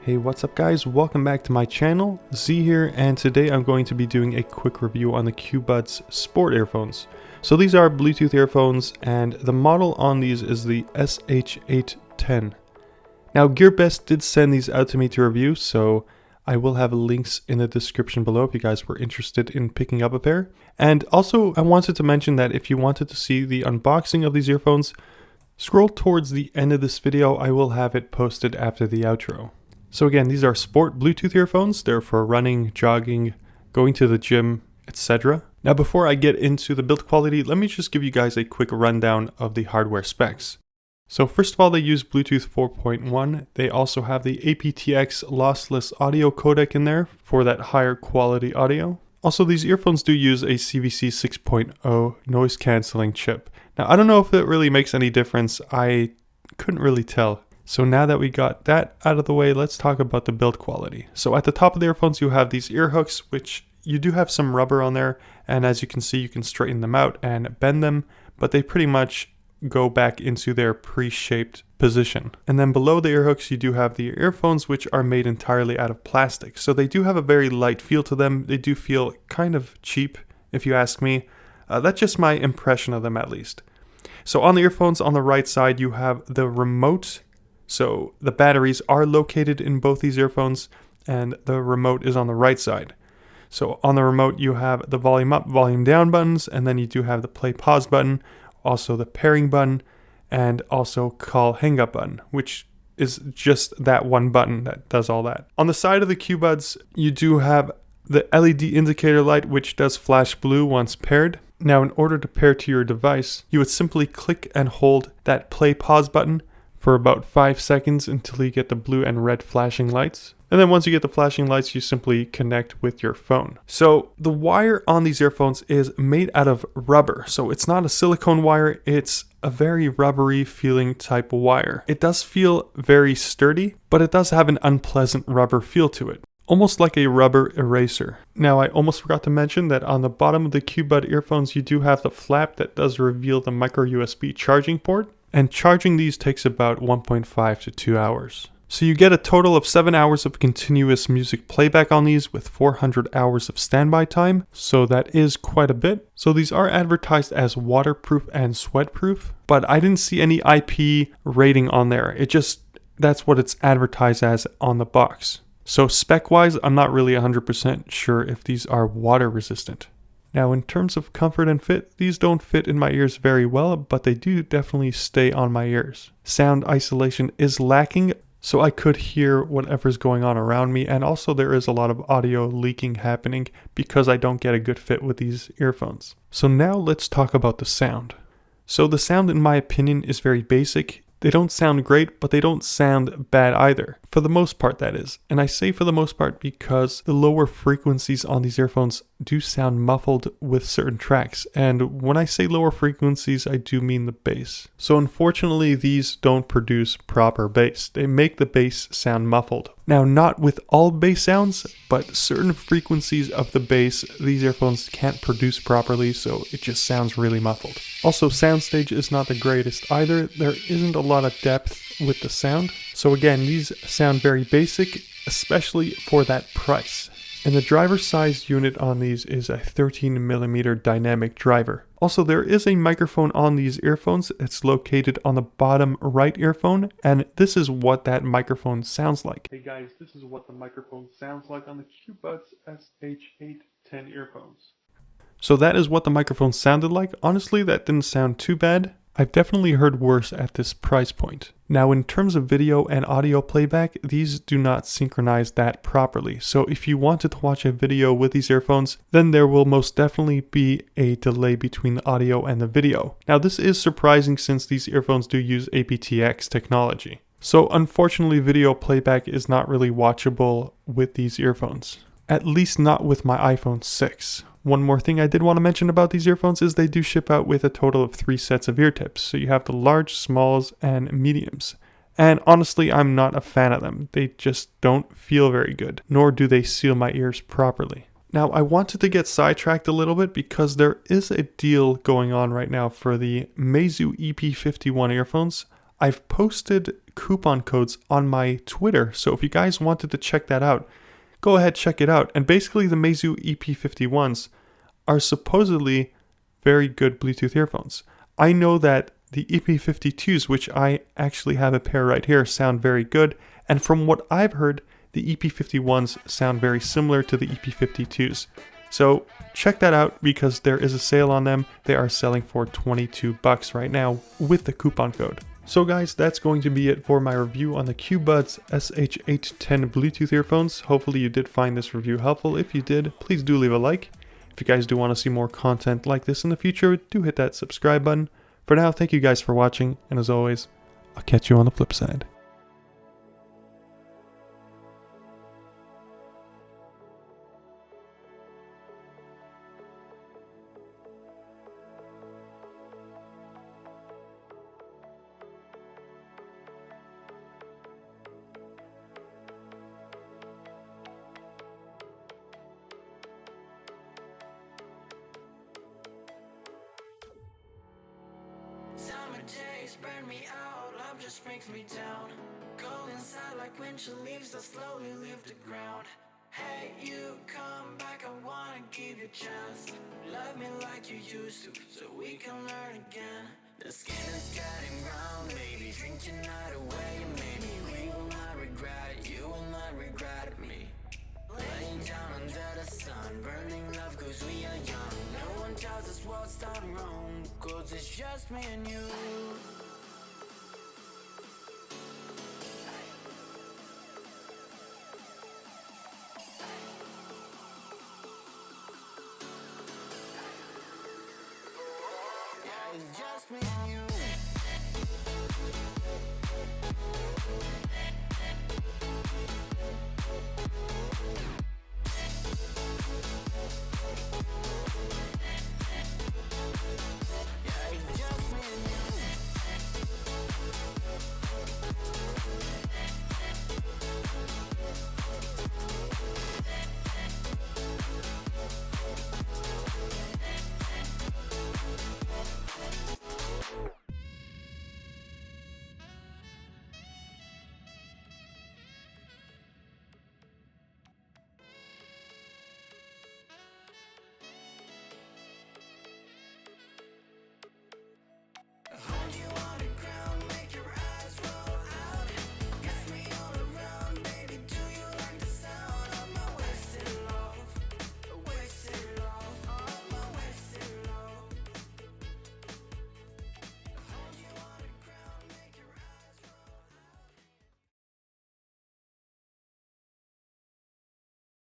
Hey, what's up guys? Welcome back to my channel, Z here, and today I'm going to be doing a quick review on the Qbuds Sport earphones. So these are Bluetooth earphones, and the model on these is the SH810. Now gearbest did send these out to me to review, so I will have links in the description below if you guys were interested in picking up a pair. And also I wanted to mention that if you wanted to see the unboxing of these earphones, scroll towards the end of this video. I will have it posted after the outro. So again, these are sport Bluetooth earphones. They're for running, jogging, going to the gym, etc. Now before I get into the build quality, let me just give you guys a quick rundown of the hardware specs. So first of all, they use Bluetooth 4.1. They also have the Apt-X lossless audio codec in there for that higher quality audio. Also, these earphones do use a CVC 6.0 noise cancelling chip. Now I don't know if it really makes any difference. I couldn't really tell. So now that we got that out of the way, let's talk about the build quality. So at the top of the earphones, you have these ear hooks, which you do have some rubber on there. And as you can see, you can straighten them out and bend them, but they pretty much go back into their pre-shaped position. And then below the ear hooks, you do have the earphones, which are made entirely out of plastic. So they do have a very light feel to them. They do feel kind of cheap, if you ask me. That's just my impression of them, at least. So on the earphones, on the right side, you have the remote. So the batteries are located in both these earphones, and the remote is on the right side. So on the remote you have the volume up, volume down buttons, and then you do have the play pause button, also the pairing button, and also call hang up button, which is just that one button that does all that. On the side of the Qbuds, you do have the LED indicator light, which does flash blue once paired. Now in order to pair to your device, you would simply click and hold that play pause button for about 5 seconds until you get the blue and red flashing lights. And then once you get the flashing lights, you simply connect with your phone. So the wire on these earphones is made out of rubber. So it's not a silicone wire, it's a very rubbery feeling type of wire. It does feel very sturdy, but it does have an unpleasant rubber feel to it, almost like a rubber eraser. Now I almost forgot to mention that on the bottom of the Qbud earphones, you do have the flap that does reveal the micro USB charging port. And charging these takes about 1.5 to 2 hours. So you get a total of 7 hours of continuous music playback on these with 400 hours of standby time. So that is quite a bit. So these are advertised as waterproof and sweatproof, but I didn't see any IP rating on there. That's what it's advertised as on the box. So spec wise, I'm not really 100% sure if these are water resistant. Now in terms of comfort and fit, these don't fit in my ears very well, but they do definitely stay on my ears. Sound isolation is lacking, so I could hear whatever's going on around me, and also there is a lot of audio leaking happening because I don't get a good fit with these earphones. So now let's talk about the sound. So the sound in my opinion is very basic. They don't sound great, but they don't sound bad either. For the most part, that is. And I say for the most part because the lower frequencies on these earphones do sound muffled with certain tracks. And when I say lower frequencies, I do mean the bass. So unfortunately, these don't produce proper bass. They make the bass sound muffled. Now, not with all bass sounds, but certain frequencies of the bass, these earphones can't produce properly, so it just sounds really muffled. Also, soundstage is not the greatest either. There isn't a lot of depth with the sound. So again, these sound very basic, especially for that price. And the driver size unit on these is a 13mm dynamic driver. Also, there is a microphone on these earphones. It's located on the bottom right earphone, and this is what that microphone sounds like. Hey guys, this is what the microphone sounds like on the Qbuds SH810 earphones. So that is what the microphone sounded like. Honestly, that didn't sound too bad. I've definitely heard worse at this price point. Now in terms of video and audio playback, these do not synchronize that properly. So if you wanted to watch a video with these earphones, then there will most definitely be a delay between the audio and the video. Now this is surprising since these earphones do use Apt-X technology. So unfortunately, video playback is not really watchable with these earphones. At least not with my iPhone 6. One more thing I did want to mention about these earphones is they do ship out with a total of 3 sets of ear tips. So you have the large, smalls, and mediums. And honestly, I'm not a fan of them. They just don't feel very good, nor do they seal my ears properly. Now, I wanted to get sidetracked a little bit because there is a deal going on right now for the Meizu Ep51 earphones. I've posted coupon codes on my Twitter. So if you guys wanted to check that out, go ahead, check it out. And basically the Meizu Ep51s are supposedly very good Bluetooth earphones. I know that the Ep52s, which I actually have a pair right here, sound very good. And from what I've heard, the Ep51s sound very similar to the Ep52s. So check that out because there is a sale on them. They are selling for $22 right now with the coupon code. So guys, that's going to be it for my review on the Qbuds SH810 Bluetooth earphones. Hopefully you did find this review helpful. If you did, please do leave a like. If you guys do want to see more content like this in the future, do hit that subscribe button. For now, thank you guys for watching, and as always, I'll catch you on the flip side. Summer days burn me out, love just brings me down. Cold inside like winter leaves that slowly leave the ground. Hey, you come back, I wanna give you a chance. Love me like you used to, so we can learn again. The skin is getting brown, baby, drink your night away. Maybe we will not regret it, you will not regret me. Laying down under the sun, burning love cause we are young. No one tells us what's done wrong, cause it's just me and you. Yeah, it's just me and you.